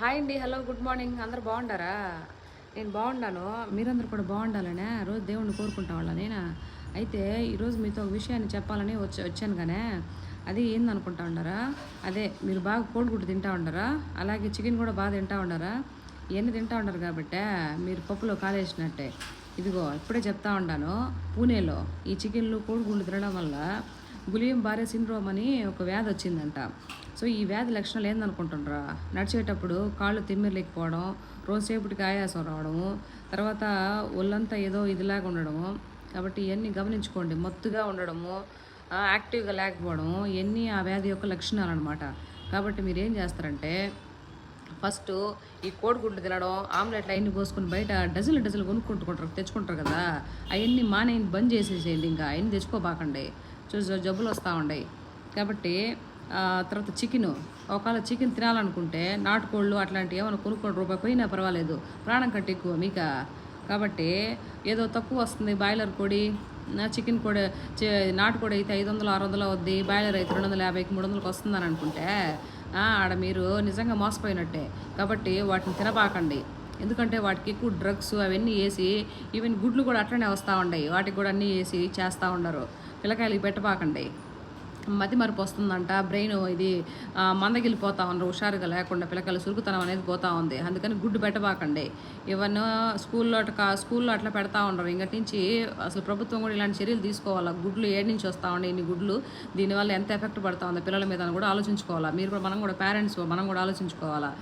Hi అండి, hello, good morning. అందరు బాగుండారా? నేను బాగున్నాను. మీరందరూ కూడా బాగుండాలనే రోజు దేవుణ్ణి కోరుకుంటా వాళ్ళ నేను. అయితే ఈరోజు మీతో ఒక విషయాన్ని చెప్పాలని వచ్చాను కానీ అది ఏందనుకుంటా ఉండారా? అదే మీరు బాగా కోడిగుడ్డు తింటా ఉండారా, అలాగే చికెన్ కూడా బాగా తింటా ఉండారా. ఇవన్నీ తింటా ఉండరు కాబట్టి మీరు పప్పులో కాలేసినట్టే. ఇదిగో ఇప్పుడే చెప్తా ఉన్నాను, పూణేలో ఈ చికెన్లు కోడిగుడ్లు తినడం వల్ల గులియం బారే సిండ్రోమ్ అని ఒక వ్యాధి వచ్చిందంట. సో ఈ వ్యాధి లక్షణాలు ఏందనుకుంటుండ్రా? నడిచేటప్పుడు కాళ్ళు తిమ్మిరలేకపోవడం, రోజుసేపటికి ఆయాసం రావడము, తర్వాత ఒళ్ళంతా ఏదో ఇదిలాగా ఉండడము. కాబట్టి ఇవన్నీ గమనించుకోండి. మత్తుగా ఉండడము, యాక్టివ్గా లేకపోవడము, ఇవన్నీ ఆ వ్యాధి యొక్క లక్షణాలు అనమాట. కాబట్టి మీరు ఏం చేస్తారంటే ఫస్ట్ ఈ కోడిగుడ్లు తినడం, ఆమ్లెట్లు అవన్నీ పోసుకొని బయట డజన్లు కొనుక్కుంటుంటారు, తెచ్చుకుంటారు కదా, అవన్నీ మానేయండి, బంద్ చేసేసేయండి. ఇంకా అవన్నీ తెచ్చుకోబాకండి, జబ్బులు వస్తూ ఉన్నాయి. కాబట్టి తర్వాత చికెను, ఒకవేళ చికెన్ తినాలనుకుంటే నాటుకోళ్ళు అట్లాంటివి ఏమైనా కొనుక్కోండి, రూపాయి పోయినా పర్వాలేదు, ప్రాణం కంటే ఎక్కువ మీక. కాబట్టి ఏదో తక్కువ వస్తుంది బాయిలర్ కోడి, చికెన్ కూడా నాటుకోడి అయితే 500 600 అవుద్ది, బాయిలర్ అయితే 250కి 300కి వస్తుందని అనుకుంటే ఆడ మీరు నిజంగా మోసపోయినట్టే. కాబట్టి వాటిని తినబాకండి, ఎందుకంటే వాటికి ఎక్కువ డ్రగ్స్ అవన్నీ వేసి, ఈవెన్ గుడ్లు కూడా అట్లనే వస్తూ ఉన్నాయి, వాటికి కూడా అన్నీ వేసి చేస్తూ ఉండరు. పిల్లకాయలకి పెట్టబాకండి. మతి మరపు వస్తుందంట, బ్రెయిన్ ఇది మందగిలిపోతా ఉన్నారు, హుషారుగా లేకుండా పిల్లకాయలు సురుకుతనం అనేది పోతూ ఉంది. అందుకని గుడ్డు పెట్టబాకండి. ఇవన్నీ స్కూల్లో అట్లా పెడతా ఉండరు. ఇంకటి నుంచి అసలు ప్రభుత్వం కూడా ఇలాంటి చర్యలు తీసుకోవాలా. గుడ్లు ఏడు నుంచి వస్తూ ఉన్నాయి ఇన్ని గుడ్లు, దీనివల్ల ఎంత ఎఫెక్ట్ పడుతూ ఉంది పిల్లల మీద కూడా ఆలోచించుకోవాలా. మీరు కూడా, మనం కూడా పేరెంట్స్ మనం కూడా ఆలోచించుకోవాలా.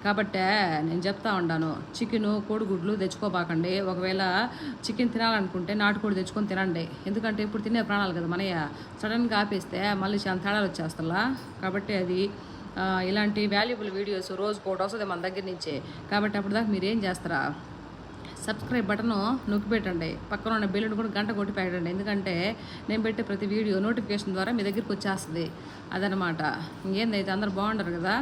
కాబట్టే నేను చెప్తా ఉన్నాను, చికెను కోడిగుడ్లు తెచ్చుకోబాకండి. ఒకవేళ చికెన్ తినాలనుకుంటే నాటుకోడి తెచ్చుకొని తినండి, ఎందుకంటే ఇప్పుడు తినే ప్రాణాలు కదా మనయ్య. సడన్గా ఆపేస్తే మళ్ళీ చాలా తేడాలు వచ్చేస్తా. కాబట్టి అది ఇలాంటి వాల్యుబుల్ వీడియోస్ రోజుకు ఒకటి వస్తుంది మన దగ్గర నుంచే. కాబట్టి అప్పుడు దాకా మీరు ఏం చేస్తారా, సబ్స్క్రైబ్ బటను నొక్కి పెట్టండి, పక్కన ఉన్న బెల్లుని కూడా గంట కొట్టి పెట్టండి, ఎందుకంటే నేను పెట్టే ప్రతి వీడియో నోటిఫికేషన్ ద్వారా మీ దగ్గరికి వచ్చేస్తుంది. అదనమాట. ఇంకేందైతే అందరు బాగుండరు కదా.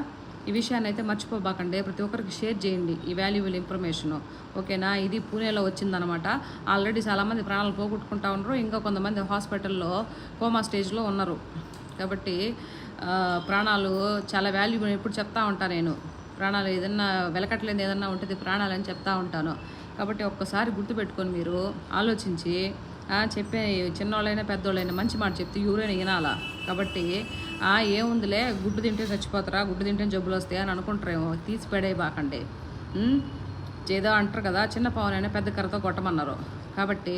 ఈ విషయాన్ని అయితే మర్చిపోబాకండి, ప్రతి ఒక్కరికి షేర్ చేయండి ఈ వాల్యుబుల్ ఇన్ఫర్మేషను, ఓకేనా. ఇది పూణేలో వచ్చిందనమాట. ఆల్రెడీ చాలామంది ప్రాణాలు పోగొట్టుకుంటా ఉన్నారు, ఇంకా కొంతమంది హాస్పిటల్లో కోమా స్టేజ్లో ఉన్నారు. కాబట్టి ప్రాణాలు చాలా వాల్యుబుల్. ఎప్పుడు చెప్తా ఉంటాను నేను, ప్రాణాలు ఏదన్నా వెలకట్లేదు ఏదన్నా ఉంటుంది ప్రాణాలని చెప్తా ఉంటాను. కాబట్టి ఒక్కసారి గుర్తుపెట్టుకొని మీరు ఆలోచించి చెప్పే, చిన్నోళ్ళైనా పెద్దోళ్ళైనా మంచి మాట చెప్తే ఎవరైనా వినాలా. కాబట్టి ఏముందిలే, గుడ్డు తింటే చచ్చిపోతారా, గుడ్డు తింటే జబ్బులు వస్తాయి అని అనుకుంటారేమో, తీసి పడేయబాకండి. ఏదో అంటారు కదా, చిన్న పవనైనా పెద్ద కర్రతో కొట్టమన్నారు. కాబట్టి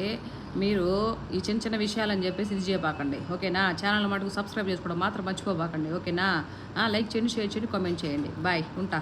మీరు ఈ చిన్న చిన్న విషయాలని చెప్పేసి ఇది చేయబాకండి, ఓకేనా. ఛానల్ మటుకు సబ్స్క్రైబ్ చేసుకోవడం మాత్రం మర్చిపోబాకండి, ఓకేనా. లైక్ చేయండి, షేర్ చేయండి, కామెంట్ చేయండి. బాయ్, ఉంటా.